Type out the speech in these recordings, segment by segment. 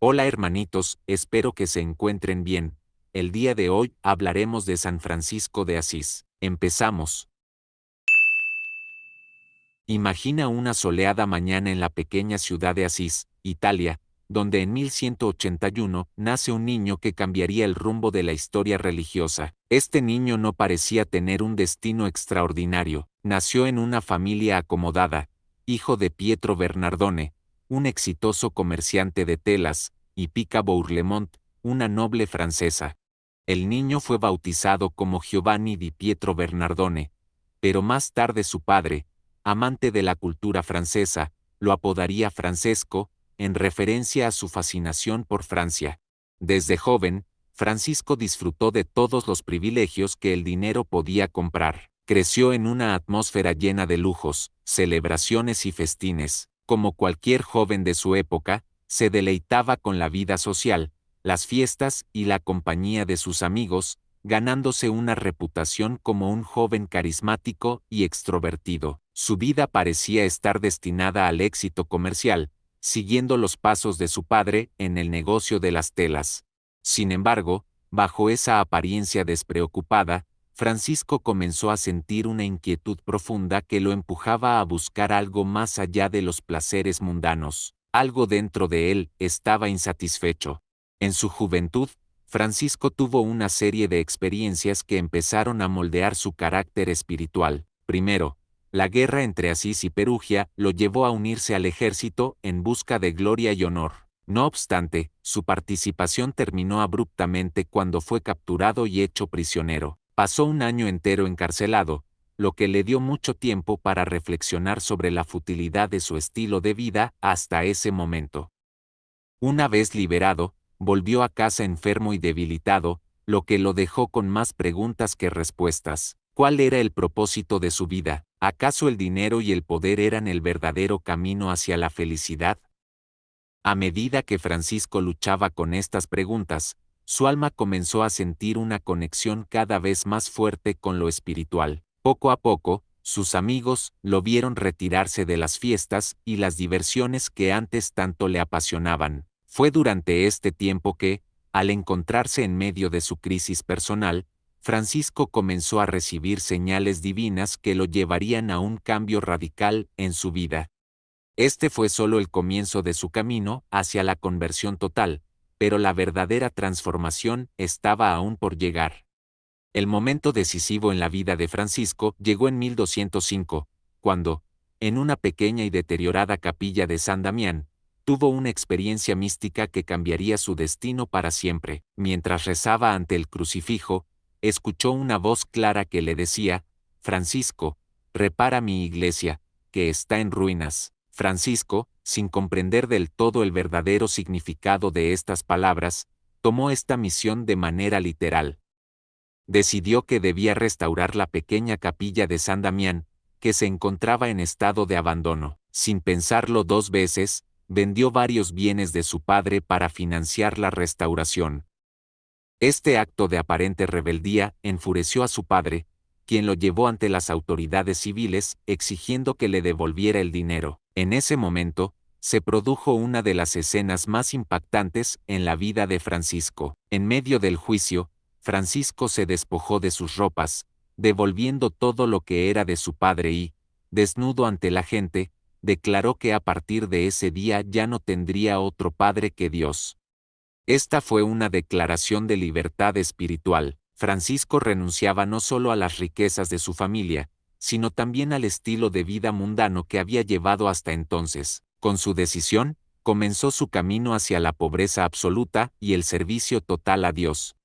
Hola hermanitos, espero que se encuentren bien. El día de hoy hablaremos de San Francisco de Asís. Empezamos. Imagina una soleada mañana en la pequeña ciudad de Asís, Italia, donde en 1181 nace un niño que cambiaría el rumbo de la historia religiosa. Este niño no parecía tener un destino extraordinario. Nació en una familia acomodada, hijo de Pietro Bernardone, un exitoso comerciante de telas, y Pica Bourlemont, una noble francesa. El niño fue bautizado como Giovanni di Pietro Bernardone, pero más tarde su padre, amante de la cultura francesa, lo apodaría Francesco, en referencia a su fascinación por Francia. Desde joven, Francisco disfrutó de todos los privilegios que el dinero podía comprar. Creció en una atmósfera llena de lujos, celebraciones y festines. Como cualquier joven de su época, se deleitaba con la vida social, las fiestas y la compañía de sus amigos, ganándose una reputación como un joven carismático y extrovertido. Su vida parecía estar destinada al éxito comercial, siguiendo los pasos de su padre en el negocio de las telas. Sin embargo, bajo esa apariencia despreocupada, Francisco comenzó a sentir una inquietud profunda que lo empujaba a buscar algo más allá de los placeres mundanos. Algo dentro de él estaba insatisfecho. En su juventud, Francisco tuvo una serie de experiencias que empezaron a moldear su carácter espiritual. Primero, la guerra entre Asís y Perugia lo llevó a unirse al ejército en busca de gloria y honor. No obstante, su participación terminó abruptamente cuando fue capturado y hecho prisionero. Pasó un año entero encarcelado, lo que le dio mucho tiempo para reflexionar sobre la futilidad de su estilo de vida hasta ese momento. Una vez liberado, volvió a casa enfermo y debilitado, lo que lo dejó con más preguntas que respuestas. ¿Cuál era el propósito de su vida? ¿Acaso el dinero y el poder eran el verdadero camino hacia la felicidad? A medida que Francisco luchaba con estas preguntas, su alma comenzó a sentir una conexión cada vez más fuerte con lo espiritual. Poco a poco, sus amigos lo vieron retirarse de las fiestas y las diversiones que antes tanto le apasionaban. Fue durante este tiempo que, al encontrarse en medio de su crisis personal, Francisco comenzó a recibir señales divinas que lo llevarían a un cambio radical en su vida. Este fue solo el comienzo de su camino hacia la conversión total, pero la verdadera transformación estaba aún por llegar. El momento decisivo en la vida de Francisco llegó en 1205, cuando, en una pequeña y deteriorada capilla de San Damián, tuvo una experiencia mística que cambiaría su destino para siempre. Mientras rezaba ante el crucifijo, escuchó una voz clara que le decía: Francisco, repara mi iglesia, que está en ruinas. Francisco, sin comprender del todo el verdadero significado de estas palabras, tomó esta misión de manera literal. Decidió que debía restaurar la pequeña capilla de San Damián, que se encontraba en estado de abandono. Sin pensarlo dos veces, vendió varios bienes de su padre para financiar la restauración. Este acto de aparente rebeldía enfureció a su padre, quien lo llevó ante las autoridades civiles exigiendo que le devolviera el dinero. En ese momento, se produjo una de las escenas más impactantes en la vida de Francisco. En medio del juicio, Francisco se despojó de sus ropas, devolviendo todo lo que era de su padre y, desnudo ante la gente, declaró que a partir de ese día ya no tendría otro padre que Dios. Esta fue una declaración de libertad espiritual. Francisco renunciaba no solo a las riquezas de su familia, sino también al estilo de vida mundano que había llevado hasta entonces. Con su decisión, comenzó su camino hacia la pobreza absoluta y el servicio total a Dios.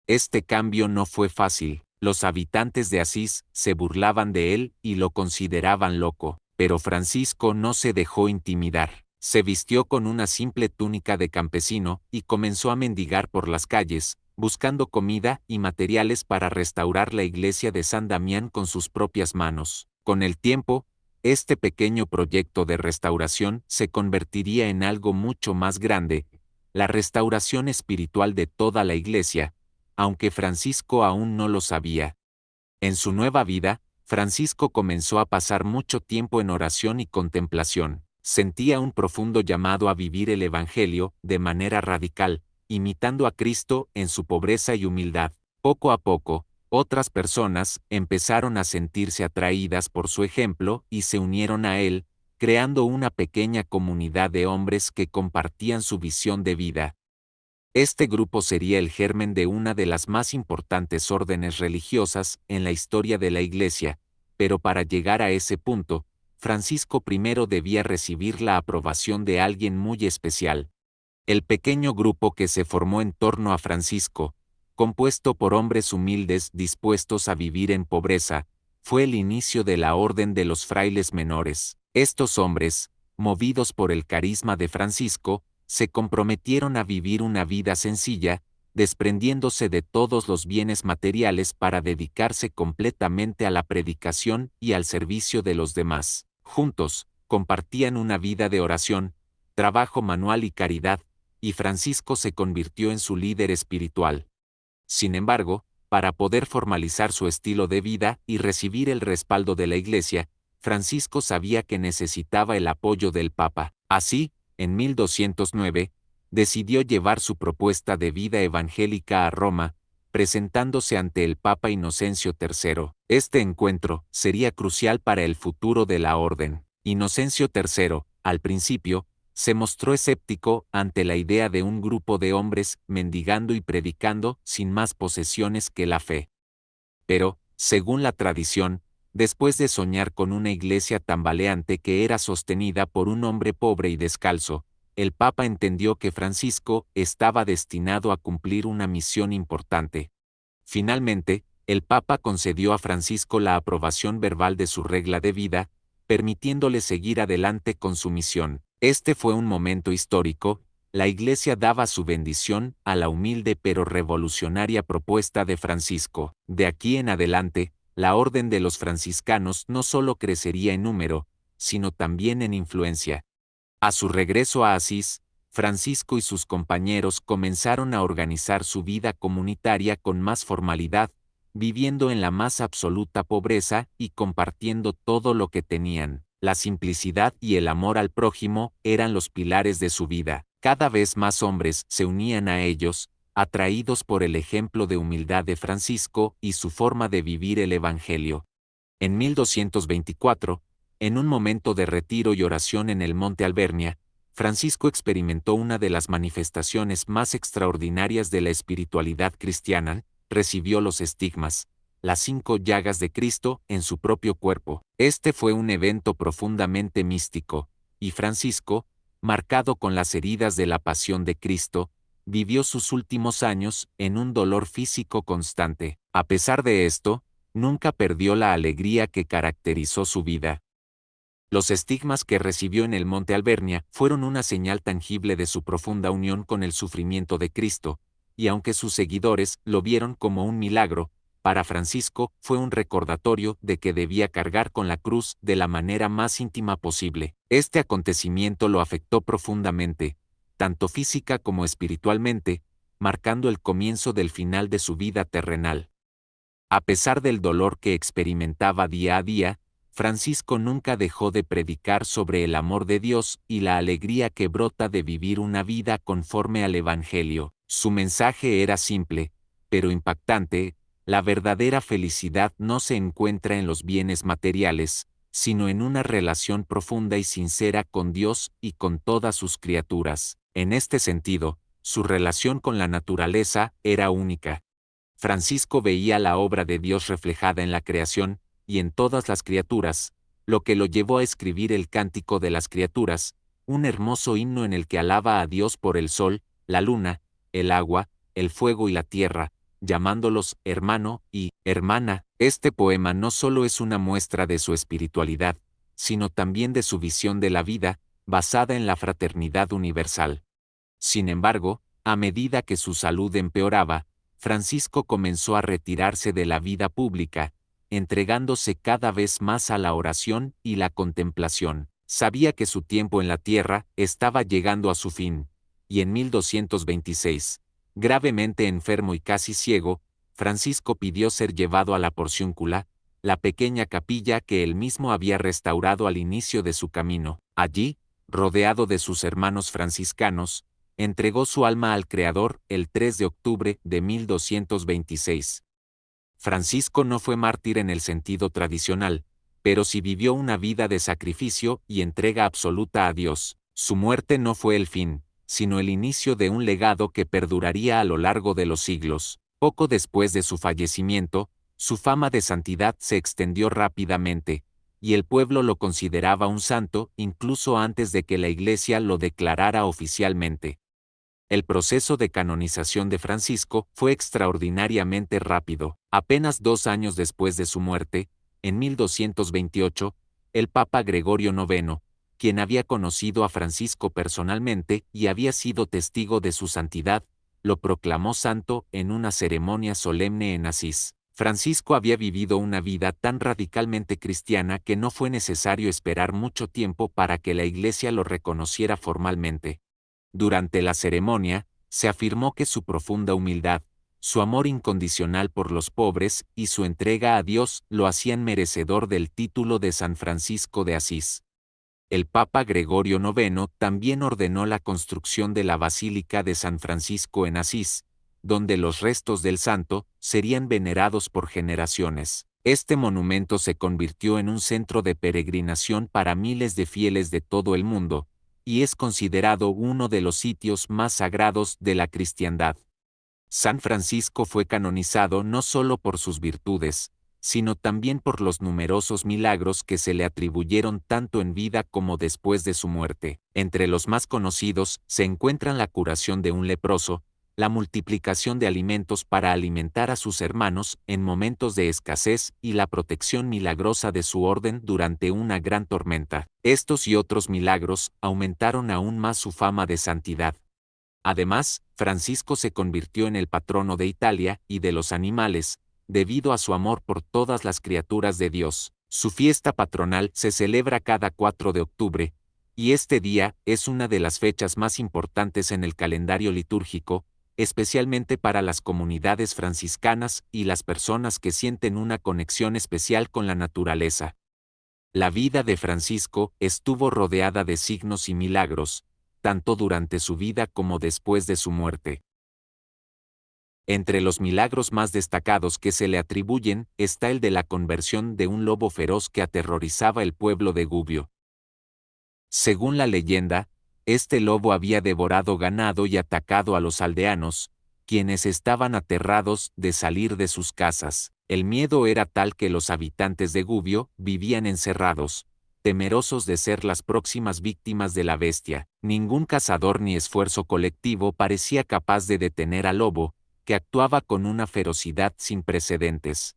Este cambio no fue fácil. Los habitantes de Asís se burlaban de él y lo consideraban loco, pero Francisco no se dejó intimidar. Se vistió con una simple túnica de campesino y comenzó a mendigar por las calles, buscando comida y materiales para restaurar la iglesia de San Damián con sus propias manos. Con el tiempo, este pequeño proyecto de restauración se convertiría en algo mucho más grande, la restauración espiritual de toda la iglesia, aunque Francisco aún no lo sabía. En su nueva vida, Francisco comenzó a pasar mucho tiempo en oración y contemplación. Sentía un profundo llamado a vivir el Evangelio de manera radical, imitando a Cristo en su pobreza y humildad. Poco a poco, otras personas empezaron a sentirse atraídas por su ejemplo y se unieron a él, creando una pequeña comunidad de hombres que compartían su visión de vida. Este grupo sería el germen de una de las más importantes órdenes religiosas en la historia de la Iglesia, pero para llegar a ese punto, Francisco I debía recibir la aprobación de alguien muy especial. El pequeño grupo que se formó en torno a Francisco, compuesto por hombres humildes dispuestos a vivir en pobreza, fue el inicio de la Orden de los Frailes Menores. Estos hombres, movidos por el carisma de Francisco, se comprometieron a vivir una vida sencilla, desprendiéndose de todos los bienes materiales para dedicarse completamente a la predicación y al servicio de los demás. Juntos, compartían una vida de oración, trabajo manual y caridad, y Francisco se convirtió en su líder espiritual. Sin embargo, para poder formalizar su estilo de vida y recibir el respaldo de la Iglesia, Francisco sabía que necesitaba el apoyo del Papa. Así, en 1209, decidió llevar su propuesta de vida evangélica a Roma, presentándose ante el Papa Inocencio III. Este encuentro sería crucial para el futuro de la orden. Inocencio III, al principio, se mostró escéptico ante la idea de un grupo de hombres mendigando y predicando sin más posesiones que la fe. Pero, según la tradición, después de soñar con una iglesia tambaleante que era sostenida por un hombre pobre y descalzo, el Papa entendió que Francisco estaba destinado a cumplir una misión importante. Finalmente, el Papa concedió a Francisco la aprobación verbal de su regla de vida, permitiéndole seguir adelante con su misión. Este fue un momento histórico. La Iglesia daba su bendición a la humilde pero revolucionaria propuesta de Francisco. De aquí en adelante, la Orden de los Franciscanos no solo crecería en número, sino también en influencia. A su regreso a Asís, Francisco y sus compañeros comenzaron a organizar su vida comunitaria con más formalidad, viviendo en la más absoluta pobreza y compartiendo todo lo que tenían. La simplicidad y el amor al prójimo eran los pilares de su vida. Cada vez más hombres se unían a ellos, atraídos por el ejemplo de humildad de Francisco y su forma de vivir el Evangelio. En 1224, en un momento de retiro y oración en el Monte Albernia, Francisco experimentó una de las manifestaciones más extraordinarias de la espiritualidad cristiana, recibió los estigmas, las 5 llagas de Cristo en su propio cuerpo. Este fue un evento profundamente místico, y Francisco, marcado con las heridas de la pasión de Cristo, vivió sus últimos años en un dolor físico constante. A pesar de esto, nunca perdió la alegría que caracterizó su vida. Los estigmas que recibió en el Monte Albernia fueron una señal tangible de su profunda unión con el sufrimiento de Cristo, y aunque sus seguidores lo vieron como un milagro, para Francisco fue un recordatorio de que debía cargar con la cruz de la manera más íntima posible. Este acontecimiento lo afectó profundamente, tanto física como espiritualmente, marcando el comienzo del final de su vida terrenal. A pesar del dolor que experimentaba día a día, Francisco nunca dejó de predicar sobre el amor de Dios y la alegría que brota de vivir una vida conforme al Evangelio. Su mensaje era simple, pero impactante: la verdadera felicidad no se encuentra en los bienes materiales, sino en una relación profunda y sincera con Dios y con todas sus criaturas. En este sentido, su relación con la naturaleza era única. Francisco veía la obra de Dios reflejada en la creación y en todas las criaturas, lo que lo llevó a escribir el Cántico de las Criaturas, un hermoso himno en el que alaba a Dios por el sol, la luna, el agua, el fuego y la tierra, llamándolos hermano y hermana. Este poema no solo es una muestra de su espiritualidad, sino también de su visión de la vida, basada en la fraternidad universal. Sin embargo, a medida que su salud empeoraba, Francisco comenzó a retirarse de la vida pública, entregándose cada vez más a la oración y la contemplación. Sabía que su tiempo en la tierra estaba llegando a su fin, y en 1226, gravemente enfermo y casi ciego, Francisco pidió ser llevado a la Porciúncula, la pequeña capilla que él mismo había restaurado al inicio de su camino. Allí, rodeado de sus hermanos franciscanos, entregó su alma al Creador el 3 de octubre de 1226. Francisco no fue mártir en el sentido tradicional, pero sí vivió una vida de sacrificio y entrega absoluta a Dios. Su muerte no fue el fin, sino el inicio de un legado que perduraría a lo largo de los siglos. Poco después de su fallecimiento, su fama de santidad se extendió rápidamente, y el pueblo lo consideraba un santo incluso antes de que la Iglesia lo declarara oficialmente. El proceso de canonización de Francisco fue extraordinariamente rápido. Apenas 2 años después de su muerte, en 1228, el Papa Gregorio IX, quien había conocido a Francisco personalmente y había sido testigo de su santidad, lo proclamó santo en una ceremonia solemne en Asís. Francisco había vivido una vida tan radicalmente cristiana que no fue necesario esperar mucho tiempo para que la Iglesia lo reconociera formalmente. Durante la ceremonia, se afirmó que su profunda humildad, su amor incondicional por los pobres y su entrega a Dios lo hacían merecedor del título de San Francisco de Asís. El Papa Gregorio IX también ordenó la construcción de la Basílica de San Francisco en Asís, donde los restos del santo serían venerados por generaciones. Este monumento se convirtió en un centro de peregrinación para miles de fieles de todo el mundo, y es considerado uno de los sitios más sagrados de la cristiandad. San Francisco fue canonizado no solo por sus virtudes, sino también por los numerosos milagros que se le atribuyeron tanto en vida como después de su muerte. Entre los más conocidos se encuentran la curación de un leproso, la multiplicación de alimentos para alimentar a sus hermanos en momentos de escasez y la protección milagrosa de su orden durante una gran tormenta. Estos y otros milagros aumentaron aún más su fama de santidad. Además, Francisco se convirtió en el patrono de Italia y de los animales, debido a su amor por todas las criaturas de Dios. Su fiesta patronal se celebra cada 4 de octubre, y este día es una de las fechas más importantes en el calendario litúrgico, especialmente para las comunidades franciscanas y las personas que sienten una conexión especial con la naturaleza. La vida de Francisco estuvo rodeada de signos y milagros, tanto durante su vida como después de su muerte. Entre los milagros más destacados que se le atribuyen está el de la conversión de un lobo feroz que aterrorizaba el pueblo de Gubbio. Según la leyenda, este lobo había devorado ganado y atacado a los aldeanos, quienes estaban aterrados de salir de sus casas. El miedo era tal que los habitantes de Gubbio vivían encerrados, temerosos de ser las próximas víctimas de la bestia. Ningún cazador ni esfuerzo colectivo parecía capaz de detener al lobo, que actuaba con una ferocidad sin precedentes.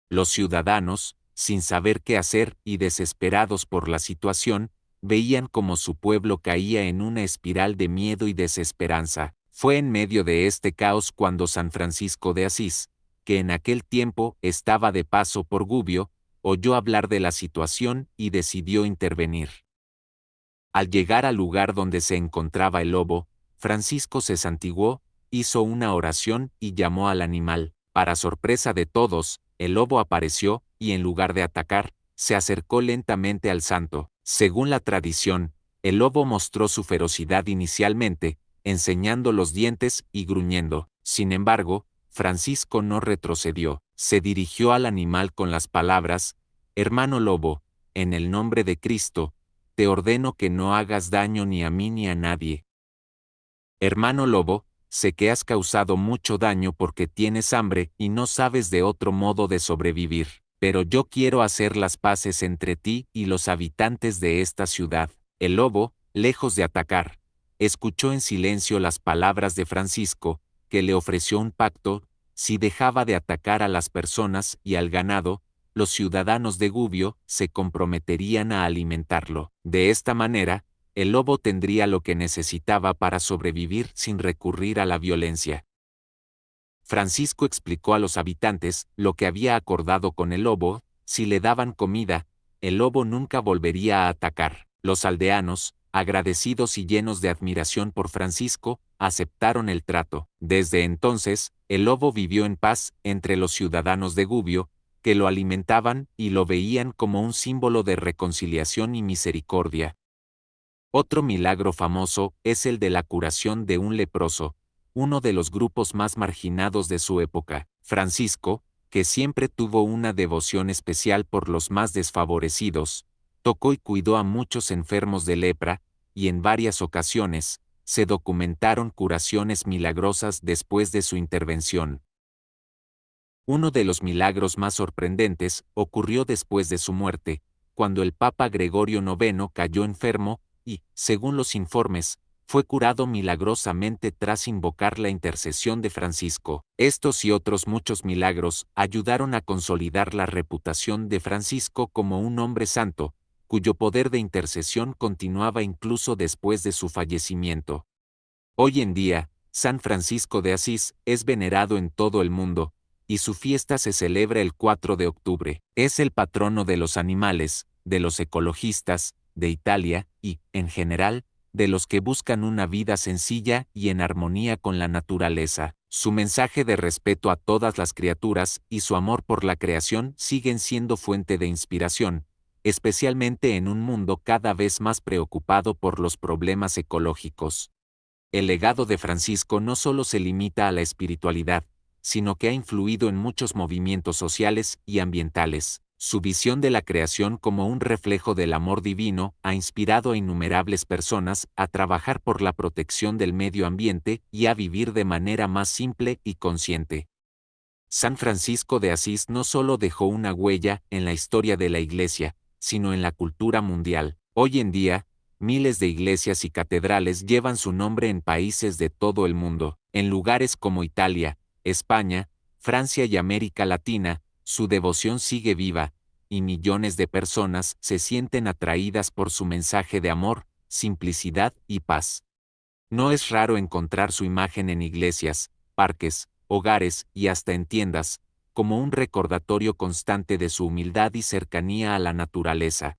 Los ciudadanos, sin saber qué hacer y desesperados por la situación, veían como su pueblo caía en una espiral de miedo y desesperanza. Fue en medio de este caos cuando San Francisco de Asís, que en aquel tiempo estaba de paso por Gubbio, oyó hablar de la situación y decidió intervenir. Al llegar al lugar donde se encontraba el lobo, Francisco se santiguó, hizo una oración y llamó al animal. Para sorpresa de todos, el lobo apareció y en lugar de atacar, se acercó lentamente al santo. Según la tradición, el lobo mostró su ferocidad inicialmente, enseñando los dientes y gruñendo. Sin embargo, Francisco no retrocedió. Se dirigió al animal con las palabras: «Hermano lobo, en el nombre de Cristo, te ordeno que no hagas daño ni a mí ni a nadie. Hermano lobo, sé que has causado mucho daño porque tienes hambre y no sabes de otro modo de sobrevivir, pero yo quiero hacer las paces entre ti y los habitantes de esta ciudad». El lobo, lejos de atacar, escuchó en silencio las palabras de Francisco, que le ofreció un pacto: si dejaba de atacar a las personas y al ganado, los ciudadanos de Gubbio se comprometerían a alimentarlo. De esta manera, el lobo tendría lo que necesitaba para sobrevivir sin recurrir a la violencia. Francisco explicó a los habitantes lo que había acordado con el lobo: si le daban comida, el lobo nunca volvería a atacar. Los aldeanos, agradecidos y llenos de admiración por Francisco, aceptaron el trato. Desde entonces, el lobo vivió en paz entre los ciudadanos de Gubbio, que lo alimentaban y lo veían como un símbolo de reconciliación y misericordia. Otro milagro famoso es el de la curación de un leproso, uno de los grupos más marginados de su época. Francisco, que siempre tuvo una devoción especial por los más desfavorecidos, tocó y cuidó a muchos enfermos de lepra, y en varias ocasiones, se documentaron curaciones milagrosas después de su intervención. Uno de los milagros más sorprendentes ocurrió después de su muerte, cuando el Papa Gregorio IX cayó enfermo y, según los informes, fue curado milagrosamente tras invocar la intercesión de Francisco. Estos y otros muchos milagros ayudaron a consolidar la reputación de Francisco como un hombre santo, cuyo poder de intercesión continuaba incluso después de su fallecimiento. Hoy en día, San Francisco de Asís es venerado en todo el mundo, y su fiesta se celebra el 4 de octubre. Es el patrono de los animales, de los ecologistas, de Italia y, en general, de los que buscan una vida sencilla y en armonía con la naturaleza. Su mensaje de respeto a todas las criaturas y su amor por la creación siguen siendo fuente de inspiración, especialmente en un mundo cada vez más preocupado por los problemas ecológicos. El legado de Francisco no solo se limita a la espiritualidad, sino que ha influido en muchos movimientos sociales y ambientales. Su visión de la creación como un reflejo del amor divino ha inspirado a innumerables personas a trabajar por la protección del medio ambiente y a vivir de manera más simple y consciente. San Francisco de Asís no solo dejó una huella en la historia de la Iglesia, sino en la cultura mundial. Hoy en día, miles de iglesias y catedrales llevan su nombre en países de todo el mundo. En lugares como Italia, España, Francia y América Latina, su devoción sigue viva, y millones de personas se sienten atraídas por su mensaje de amor, simplicidad y paz. No es raro encontrar su imagen en iglesias, parques, hogares y hasta en tiendas, como un recordatorio constante de su humildad y cercanía a la naturaleza.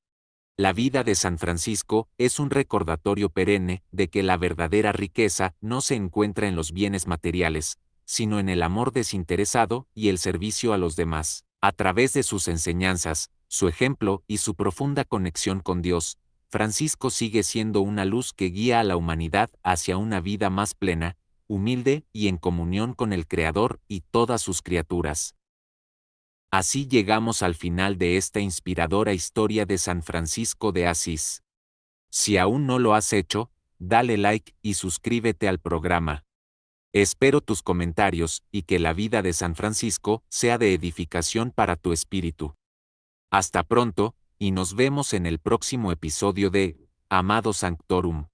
La vida de San Francisco es un recordatorio perenne de que la verdadera riqueza no se encuentra en los bienes materiales, sino en el amor desinteresado y el servicio a los demás. A través de sus enseñanzas, su ejemplo y su profunda conexión con Dios, Francisco sigue siendo una luz que guía a la humanidad hacia una vida más plena, humilde y en comunión con el Creador y todas sus criaturas. Así llegamos al final de esta inspiradora historia de San Francisco de Asís. Si aún no lo has hecho, dale like y suscríbete al programa. Espero tus comentarios y que la vida de San Francisco sea de edificación para tu espíritu. Hasta pronto, y nos vemos en el próximo episodio de Amado Sanctorum.